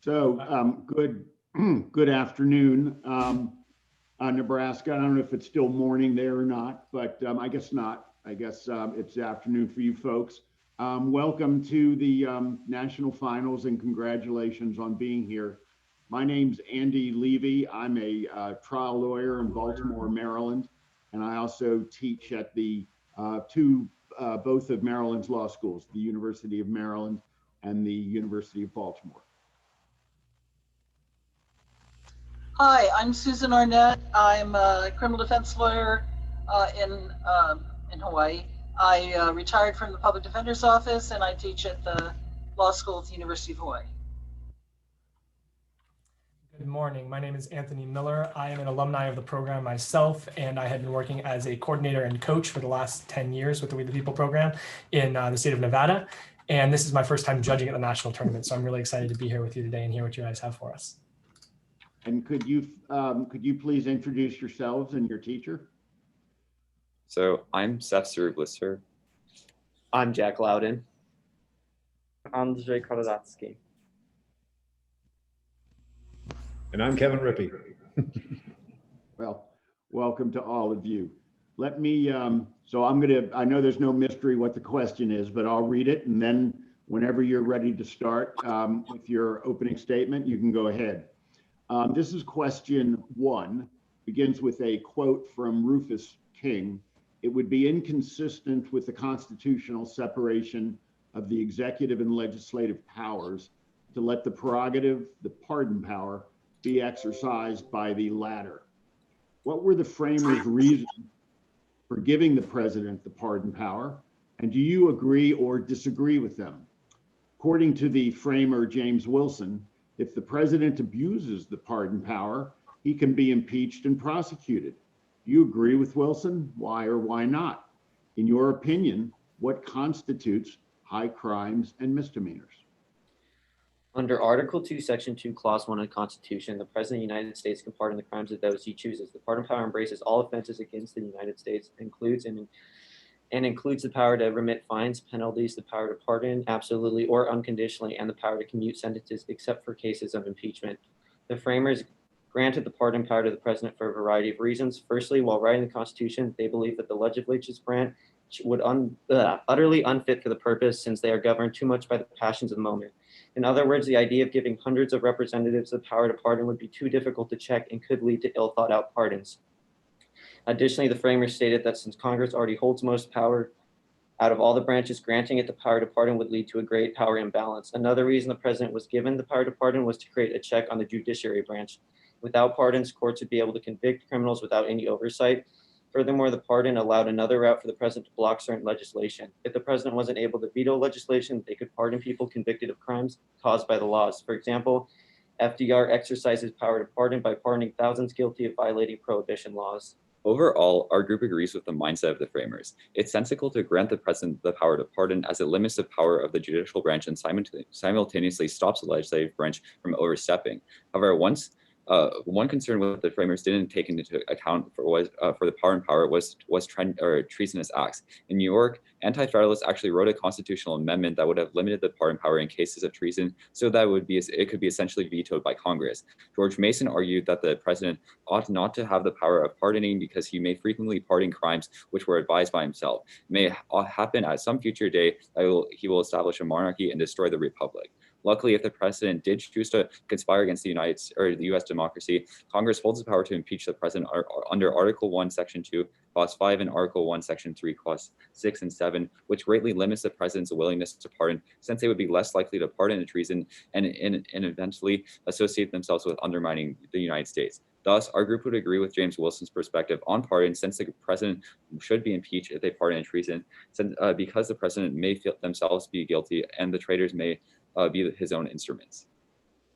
Good good afternoon, Nebraska. I don't know if it's still morning there or not, but I guess not. I guess it's afternoon for you folks. Welcome to the national finals and congratulations on being here. My name's Andy Levy. I'm a trial lawyer in Baltimore, Maryland, and I also teach at the both of Maryland's law schools, the University of Maryland and the University of Baltimore. Hi, I'm Susan Arnett. I'm a criminal defense lawyer in Hawaii. I retired from the public defender's office and I teach at the law school at the University of Hawaii. Good morning. My name is Anthony Miller. I am an alumni of the program myself, and I have been working as a coordinator and coach for the last 10 years with the We the People program in the state of Nevada. And this is my first time judging at the national tournament. So I'm really excited to be here with you today and hear what you guys have for us. And could you please introduce yourselves and your teacher? So I'm Seth Surublisser. I'm Jack Loudon. Andrzej Kolodatsky. And I'm Kevin Rippey. Well, welcome to all of you. Let me, I know there's no mystery what the question is, but I'll read it. And then whenever you're ready to start with your opening statement, you can go ahead. This is question 1, begins with a quote from Rufus King. It would be inconsistent with the constitutional separation of the executive and legislative powers to let the prerogative, the pardon power, be exercised by the latter. What were the framers' reasons for giving the president the pardon power? And do you agree or disagree with them? According to the framer, James Wilson, if the president abuses the pardon power, he can be impeached and prosecuted. Do you agree with Wilson? Why or why not? In your opinion, what constitutes high crimes and misdemeanors? Under Article 2, Section 2, Clause 1 of the Constitution, the President of the United States can pardon the crimes of those he chooses. The pardon power embraces all offenses against the United States, includes the power to remit fines, penalties, the power to pardon absolutely or unconditionally, and the power to commute sentences except for cases of impeachment. The framers granted the pardon power to the president for a variety of reasons. Firstly, while writing the Constitution, they believed that the legislature's branch would utterly unfit for the purpose, since they are governed too much by the passions of the moment. In other words, the idea of giving hundreds of representatives the power to pardon would be too difficult to check and could lead to ill thought out pardons. Additionally, the framers stated that since Congress already holds most power out of all the branches, granting it the power to pardon would lead to a great power imbalance. Another reason the president was given the power to pardon was to create a check on the judiciary branch. Without pardons, courts would be able to convict criminals without any oversight. Furthermore, the pardon allowed another route for the president to block certain legislation. If the president wasn't able to veto legislation, they could pardon people convicted of crimes caused by the laws. For example, FDR exercises power to pardon by pardoning thousands guilty of violating prohibition laws. Overall, our group agrees with the mindset of the framers. It's sensible to grant the president the power to pardon, as it limits the power of the judicial branch and simultaneously stops the legislative branch from overstepping. However, one concern with the framers didn't take into account for the pardon power was treasonous acts. In New York, anti-federalists actually wrote a constitutional amendment that would have limited the pardon power in cases of treason, so that it could be essentially vetoed by Congress. George Mason argued that the president ought not to have the power of pardoning because he may frequently pardon crimes which were advised by himself. It may happen at some future day that he will establish a monarchy and destroy the republic. Luckily, if the president did choose to conspire against the U.S. democracy, Congress holds the power to impeach the president under Article 1, Section 2, Clause 5, and Article 1, Section 3, Clause 6 and 7, which greatly limits the president's willingness to pardon, since they would be less likely to pardon a treason and eventually associate themselves with undermining the United States. Thus, our group would agree with James Wilson's perspective on pardon, since the president should be impeached if they pardon a treason, because the president may feel themselves be guilty and the traitors may be his own instruments.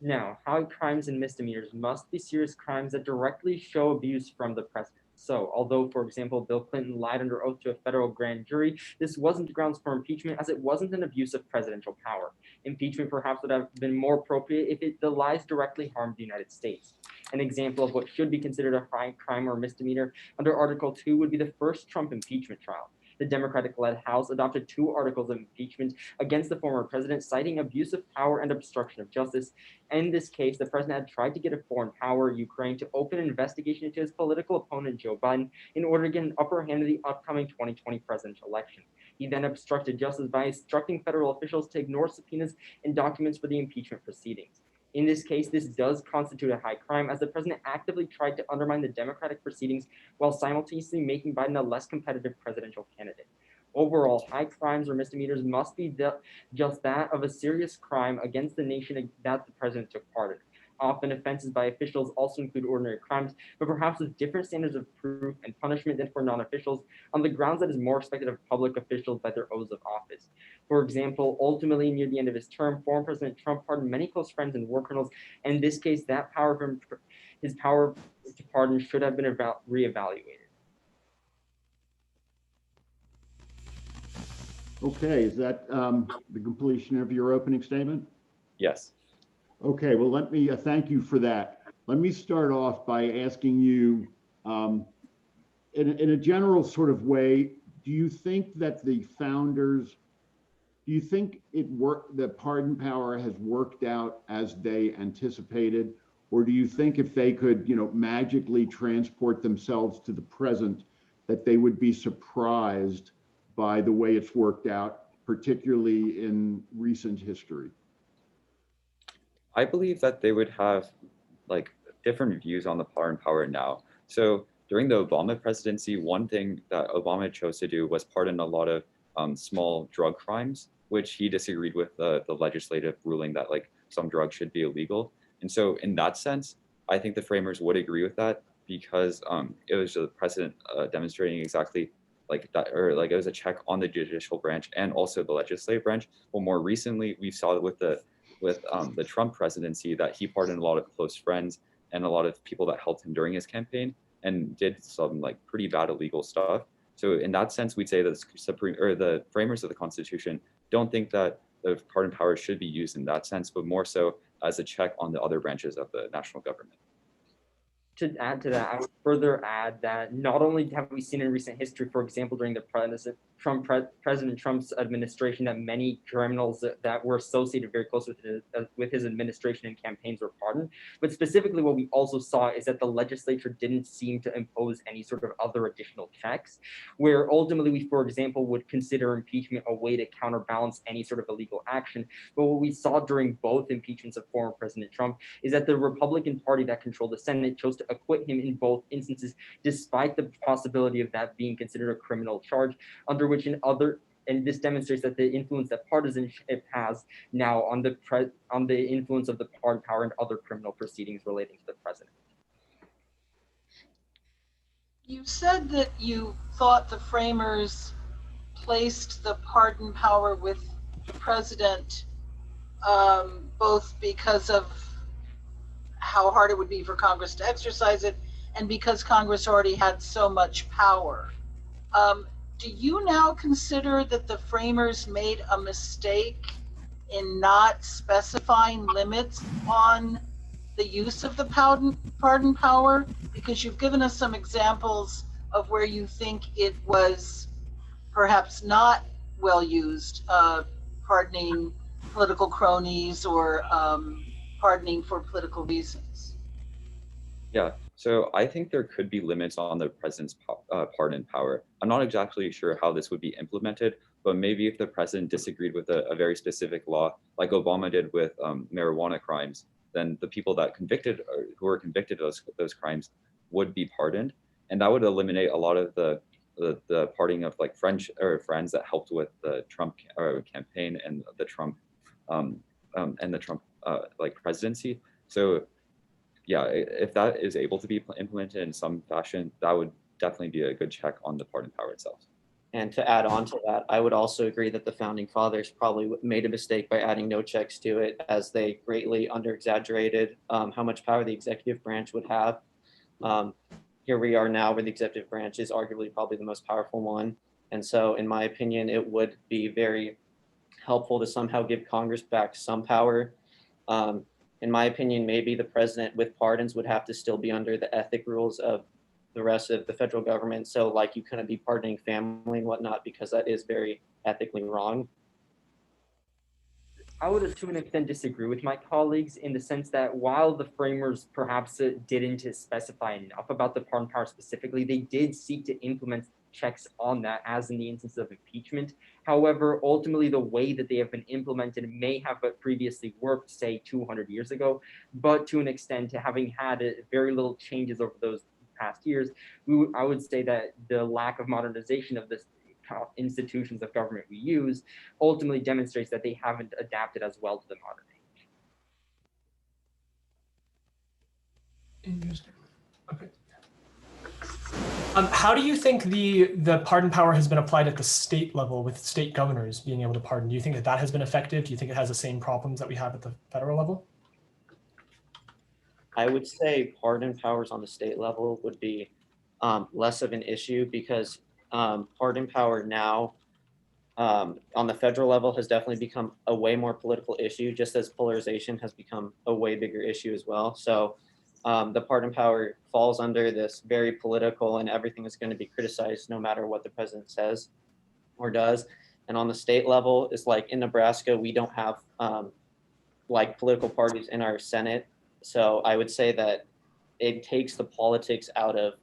Now, high crimes and misdemeanors must be serious crimes that directly show abuse from the president. So, although, for example, Bill Clinton lied under oath to a federal grand jury, this wasn't grounds for impeachment, as it wasn't an abuse of presidential power. Impeachment perhaps would have been more appropriate if the lies directly harmed the United States. An example of what should be considered a high crime or misdemeanor under Article 2 would be the first Trump impeachment trial. the Democratic-led House adopted 2 articles of impeachment against the former president, citing abuse of power and obstruction of justice. In this case, the president had tried to get a foreign power, Ukraine, to open an investigation into his political opponent, Joe Biden, in order to get an upper hand in the upcoming 2020 presidential election. He then obstructed justice by instructing federal officials to ignore subpoenas and documents for the impeachment proceedings. In this case, this does constitute a high crime, as the president actively tried to undermine the democratic proceedings while simultaneously making Biden a less competitive presidential candidate. Overall, high crimes or misdemeanors must be just that of a serious crime against the nation that the president took part in. Often offenses by officials also include ordinary crimes, but perhaps with different standards of proof and punishment than for non-officials, on the grounds that is more expected of public officials by their oaths of office. For example, ultimately near the end of his term, former President Trump pardoned many close friends and war criminals, and in this case, that his power to pardon should have been reevaluated. Okay, is that the completion of your opening statement? Yes. Okay, well, let me thank you for that. Let me start off by asking you, in a general sort of way, do you think that the founders, do you think the pardon power has worked out as they anticipated? Or do you think if they could, magically transport themselves to the present, that they would be surprised by the way it's worked out, particularly in recent history? I believe that they would have like different views on the pardon power now. So during the Obama presidency, one thing that Obama chose to do was pardon a lot of small drug crimes, which he disagreed with the legislative ruling that like some drugs should be illegal. And so in that sense, I think the framers would agree with that, because it was the president demonstrating exactly like that, or like it was a check on the judicial branch and also the legislative branch. Well, more recently, we saw with the Trump presidency that he pardoned a lot of close friends and a lot of people that helped him during his campaign and did some like pretty bad illegal stuff. So in that sense, we'd say that the framers of the Constitution don't think that the pardon power should be used in that sense, but more so as a check on the other branches of the national government. To add to that, I would further add that not only have we seen in recent history, for example, during the President Trump's administration, that many criminals that were associated very close with his administration and campaigns were pardoned, but specifically what we also saw is that the legislature didn't seem to impose any sort of other additional checks, where ultimately we, for example, would consider impeachment a way to counterbalance any sort of illegal action. But what we saw during both impeachments of former President Trump is that the Republican Party that controlled the Senate chose to acquit him in both instances, despite the possibility of that being considered a criminal charge, under which and this demonstrates that the influence that partisanship has now on the influence of the pardon power and other criminal proceedings relating to the president. You said that you thought the framers placed the pardon power with the president, both because of how hard it would be for Congress to exercise it, and because Congress already had so much power. Do you now consider that the framers made a mistake in not specifying limits on the use of the pardon power? Because you've given us some examples of where you think it was perhaps not well used, pardoning political cronies or pardoning for political reasons. Yeah, so I think there could be limits on the president's pardon power. I'm not exactly sure how this would be implemented, but maybe if the president disagreed with a very specific law, like Obama did with marijuana crimes, then the people that who were convicted of those crimes would be pardoned, and that would eliminate a lot of the pardoning of like friends that helped with the Trump campaign and the Trump like presidency. So yeah, if that is able to be implemented in some fashion, that would definitely be a good check on the pardon power itself. And to add on to that, I would also agree that the founding fathers probably made a mistake by adding no checks to it, as they greatly under-exaggerated how much power the executive branch would have. Here we are now where the executive branch is arguably probably the most powerful one. And so in my opinion, it would be very helpful to somehow give Congress back some power. In my opinion, maybe the president with pardons would have to still be under the ethic rules of the rest of the federal government. So like you couldn't be pardoning family and whatnot because that is very ethically wrong. I would, to an extent, disagree with my colleagues in the sense that while the framers perhaps didn't specify enough about the pardon power specifically, they did seek to implement checks on that, as in the instance of impeachment. However, ultimately, the way that they have been implemented may have previously worked, say, 200 years ago, but to an extent, having had very little changes over those past years, I would say that the lack of modernization of this institutions of government we use ultimately demonstrates that they haven't adapted as well to the modern age. Interesting. Okay. How do you think the pardon power has been applied at the state level with state governors being able to pardon? Do you think that that has been effective? Do you think it has the same problems that we have at the federal level? I would say pardon powers on the state level would be less of an issue because pardon power now on the federal level has definitely become a way more political issue, just as polarization has become a way bigger issue as well. So the pardon power falls under this very political and everything is going to be criticized no matter what the president says or does. And on the state level, it's like in Nebraska, we don't have like political parties in our Senate. So I would say that it takes the politics out of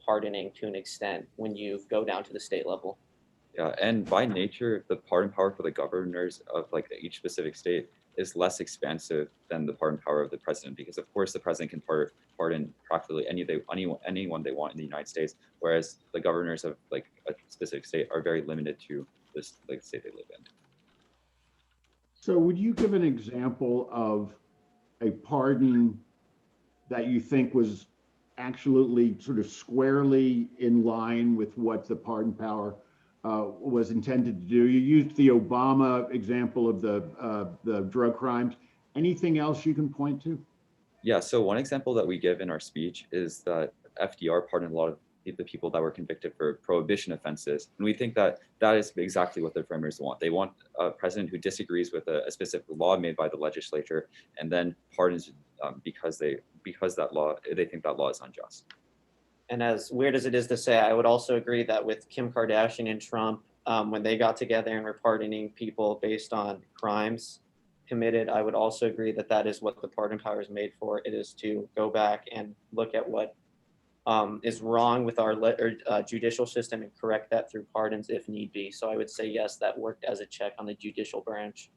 pardoning to an extent when you go down to the state level. Yeah, and by nature, the pardon power for the governors of like each specific state is less expansive than the pardon power of the president, because of course the president can pardon practically anyone they want in the United States, whereas the governors of like a specific state are very limited to this like state they live in. So would you give an example of a pardon that you think was absolutely sort of squarely in line with what the pardon power was intended to do? You used the Obama example of the drug crimes. Anything else you can point to? Yeah, so one example that we give in our speech is that FDR pardoned a lot of the people that were convicted for prohibition offenses. And we think that that is exactly what the framers want. They want a president who disagrees with a specific law made by the legislature and then pardons because they think that law is unjust. And as weird as it is to say, I would also agree that with Kim Kardashian and Trump, when they got together and were pardoning people based on crimes committed, I would also agree that that is what the pardon power is made for. It is to go back and look at what is wrong with our judicial system and correct that through pardons if need be. So I would say, yes, that worked as a check on the judicial branch.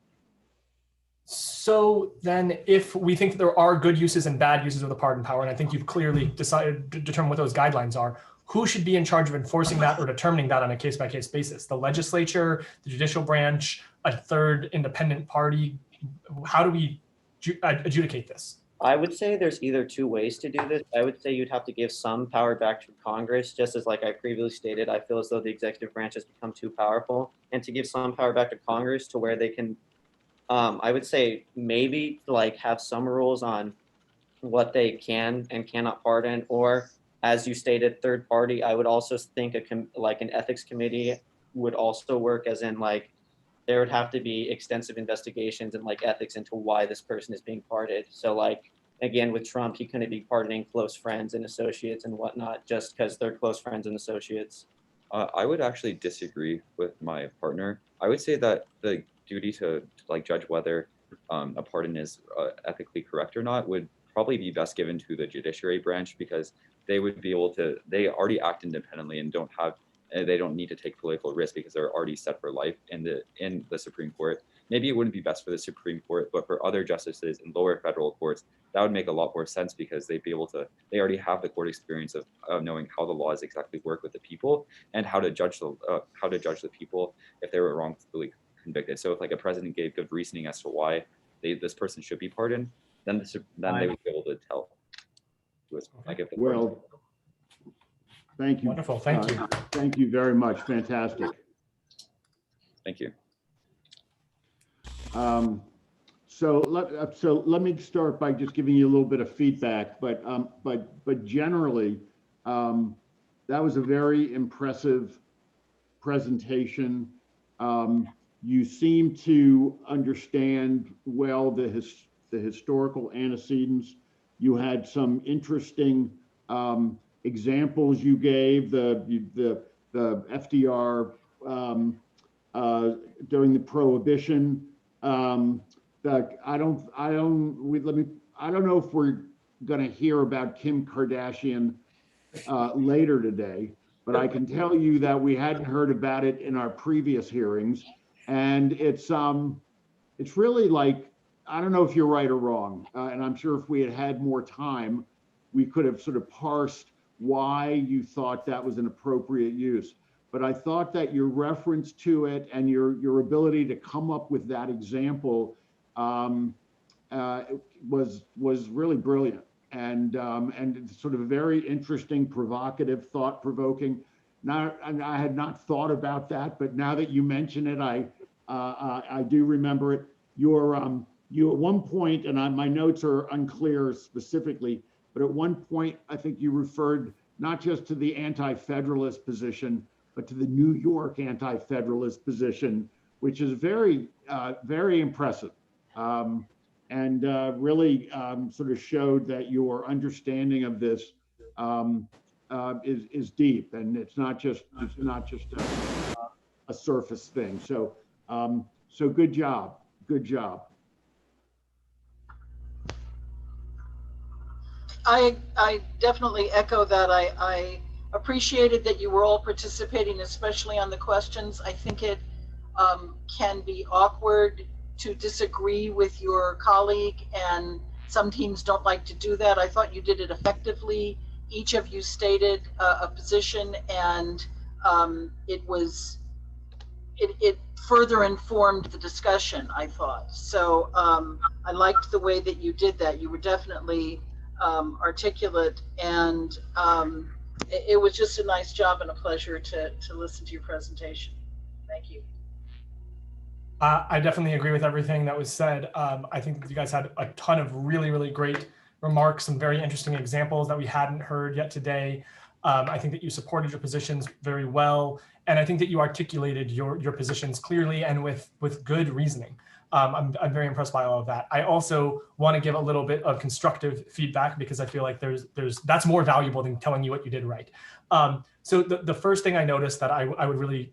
So then if we think that there are good uses and bad uses of the pardon power, and I think you've clearly decided to determine what those guidelines are, who should be in charge of enforcing that or determining that on a case-by-case basis? The legislature, the judicial branch, a third independent party? How do we adjudicate this? I would say there's either two ways to do this. I would say you'd have to give some power back to Congress, just as like I previously stated, I feel as though the executive branch has become too powerful, and to give some power back to Congress to where they can I would say maybe like have some rules on what they can and cannot pardon, or as you stated, third party. I would also think like an ethics committee would also work, as in like there would have to be extensive investigations and like ethics into why this person is being pardoned. So like, again, with Trump, he couldn't be pardoning close friends and associates and whatnot just because they're close friends and associates. I would actually disagree with my partner. I would say that the duty to like judge whether a pardon is ethically correct or not would probably be best given to the judiciary branch, because they would be able to, they already act independently and they don't need to take political risk because they're already set for life in the Supreme Court. Maybe it wouldn't be best for the Supreme Court, but for other justices in lower federal courts, that would make a lot more sense, because they already have the court experience of knowing how the laws exactly work with the people and how to judge the people if they were wrongfully convicted. So if like a president gave good reasoning as to why this person should be pardoned, then they would be able to tell. Well, thank you. Wonderful, thank you. Thank you very much. Fantastic. Thank you. So let me start by just giving you a little bit of feedback, but generally, that was a very impressive presentation. You seem to understand well the historical antecedents. You had some interesting examples you gave, the FDR during the Prohibition. I don't know if we're going to hear about Kim Kardashian later today, but I can tell you that we hadn't heard about it in our previous hearings, and it's really like, I don't know if you're right or wrong, and I'm sure if we had had more time, we could have sort of parsed why you thought that was an appropriate use. But I thought that your reference to it and your ability to come up with that example was really brilliant, and sort of very interesting, provocative, thought-provoking. Now, I had not thought about that, but now that you mention it, I do remember it. You at one point, and my notes are unclear specifically, but at one point, I think you referred not just to the anti-federalist position, but to the New York anti-federalist position, which is very, very impressive, and really sort of showed that your understanding of this is deep, and it's not just a surface thing. So so good job, good job. I definitely echo that. I appreciated that you were all participating, especially on the questions. I think it can be awkward to disagree with your colleague, and some teams don't like to do that. I thought you did it effectively. Each of you stated a position, and it further informed the discussion, I thought. So I liked the way that you did that. You were definitely articulate, and it was just a nice job and a pleasure to listen to your presentation. Thank you. I definitely agree with everything that was said. I think that you guys had a ton of really, really great remarks, some very interesting examples that we hadn't heard yet today. I think that you supported your positions very well, and I think that you articulated your positions clearly and with good reasoning. I'm very impressed by all of that. I also want to give a little bit of constructive feedback, because I feel like that's more valuable than telling you what you did right. So the first thing I noticed that I would really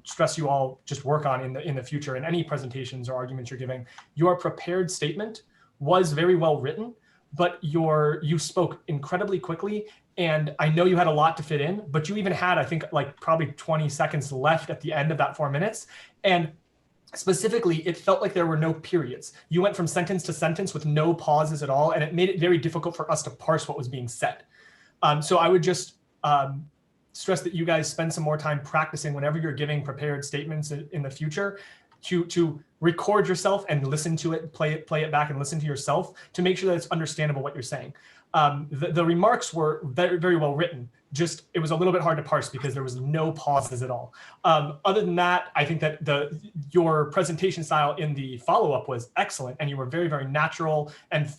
stress you all just work on in the future in any presentations or arguments you're giving, your prepared statement was very well written, but you spoke incredibly quickly. And I know you had a lot to fit in, but you even had, I think, like probably 20 seconds left at the end of that 4 minutes. And specifically, it felt like there were no periods. You went from sentence to sentence with no pauses at all, and it made it very difficult for us to parse what was being said. So I would just stress that you guys spend some more time practicing whenever you're giving prepared statements in the future, to record yourself and listen to it, play it back and listen to yourself to make sure that it's understandable what you're saying. The remarks were very, very well written. Just, it was a little bit hard to parse because there was no pauses at all. Other than that, I think that your presentation style in the follow-up was excellent, and you were very, very natural and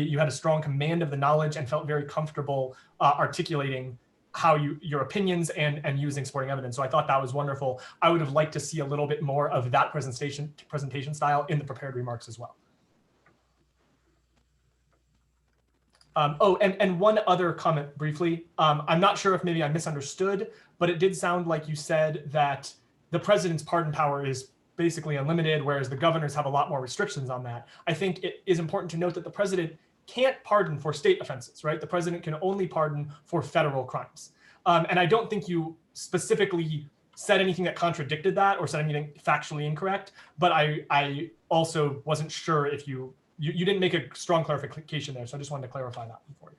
you had a strong command of the knowledge and felt very comfortable articulating how your opinions and using supporting evidence. So I thought that was wonderful. I would have liked to see a little bit more of that presentation style in the prepared remarks as well. And one other comment briefly. I'm not sure if maybe I misunderstood, but it did sound like you said that the president's pardon power is basically unlimited, whereas the governors have a lot more restrictions on that. I think it is important to note that the president can't pardon for state offenses, right? The president can only pardon for federal crimes. And I don't think you specifically said anything that contradicted that or said anything factually incorrect, but I also wasn't sure if you didn't make a strong clarification there, so I just wanted to clarify that for you.